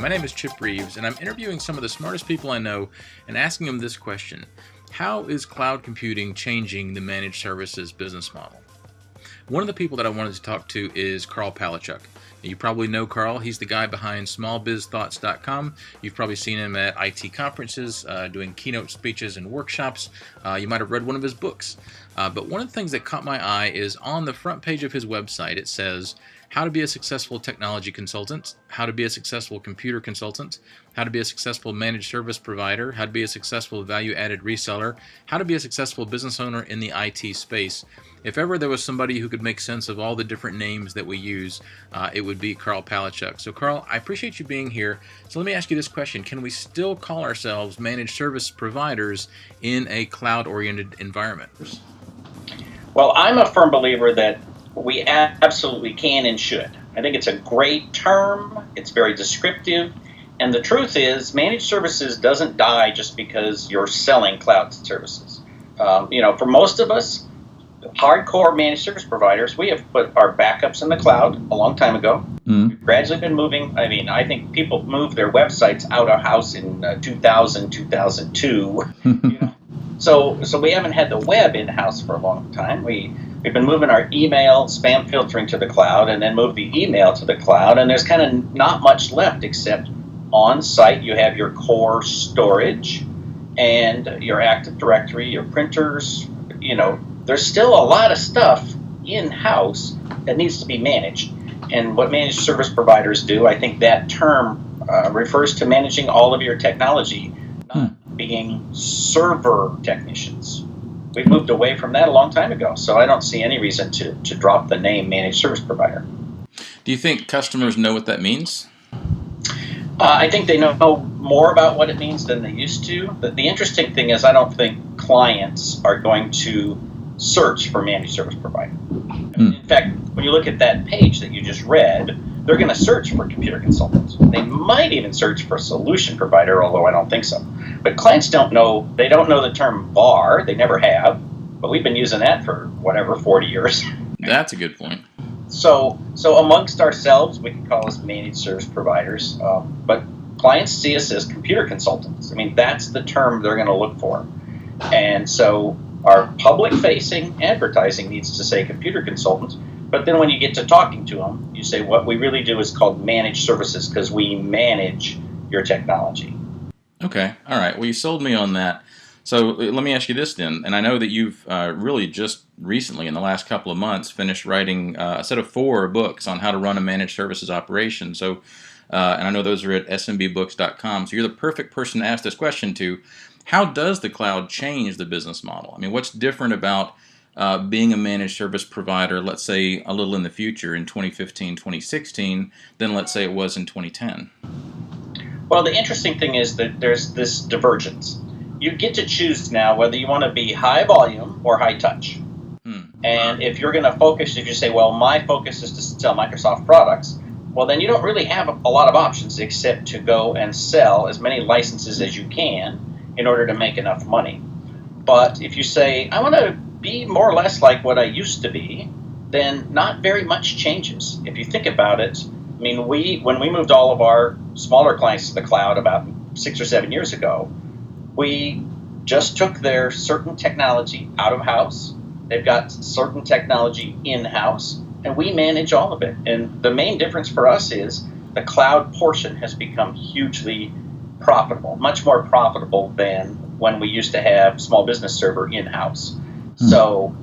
My name is Chip Reaves, and I'm interviewing some of the smartest people I know and asking them this question: how is cloud computing changing the managed services business model? One of the people that I wanted to talk to is Karl Palachuk. You probably know Karl. He's the guy behind smallbizthoughts.com. You've probably seen him at IT conferences, doing keynote speeches and workshops. You might have read one of his books. But one of the things that caught my eye is on the front page of his website, it says, how to be a successful technology consultant, how to be a successful computer consultant, how to be a successful managed service provider, how to be a successful value-added reseller, how to be a successful business owner in the IT space. If ever there was somebody who could make sense of all the different names that we use, it would be Karl Palachuk. So Karl, I appreciate you being here. So let me ask you this question. Can we still call ourselves managed service providers in a cloud-oriented environment? Well, I'm a firm believer that we absolutely can and should. I think it's a great term. It's very descriptive. And the truth is, managed services doesn't die just because you're selling cloud services. For most of us, hardcore managed service providers, we have put our backups in the cloud a long time ago. We've gradually been moving. I think people moved their websites out of house in 2000, 2002. So we haven't had the web in-house for a long time. We've been moving our email spam filtering to the cloud and then move the email to the cloud, and there's kind of not much left except on-site you have your core storage and your Active Directory, your printers. There's still a lot of stuff in-house that needs to be managed. And what managed service providers do, I think that term refers to managing all of your technology, not being server technicians. We've moved away from that a long time ago, so I don't see any reason to drop the name managed service provider. Do you think customers know what that means? I think they know more about what it means than they used to. The interesting thing is I don't think clients are going to search for managed service provider. In fact, when you look at that page that you just read, they're going to search for computer consultants. They might even search for solution provider, although I don't think so. But clients don't know. They don't know the term VAR. They never have. But we've been using that for 40 years. That's a good point. So amongst ourselves, we can call us managed service providers. But clients see us as computer consultants. That's the term they're going to look for. And so our public-facing advertising needs to say computer consultants. But then when you get to talking to them, you say what we really do is called managed services because we manage your technology. Okay. All right. Well, you sold me on that. So let me ask you this then. And I know that you've really just recently, in the last couple of months, finished writing a set of 4 books on how to run a managed services operation. So, and I know those are at smbooks.com. So you're the perfect person to ask this question to. How does the cloud change the business model? What's different about being a managed service provider, let's say a little in the future in 2015, 2016, than let's say it was in 2010? Well, the interesting thing is that there's this divergence. You get to choose now whether you want to be high volume or high touch. And if you're going to focus, if you say, well, my focus is to sell Microsoft products, well, then you don't really have a lot of options except to go and sell as many licenses as you can in order to make enough money. But if you say, I want to be more or less like what I used to be, then not very much changes. If you think about it, when we moved all of our smaller clients to the cloud about 6 or 7 years ago, we just took their certain technology out of house. They've got certain technology in-house, and we manage all of it. And the main difference for us is the cloud portion has become hugely profitable, much more profitable than when we used to have small business server in-house. So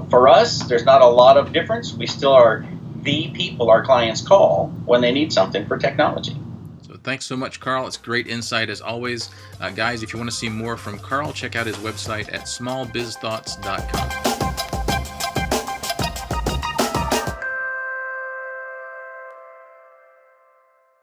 for us, there's not a lot of difference. We still are the people our clients call when they need something for technology. So thanks so much, Karl. It's great insight as always. Guys, if you want to see more from Karl, check out his website at smallbizthoughts.com.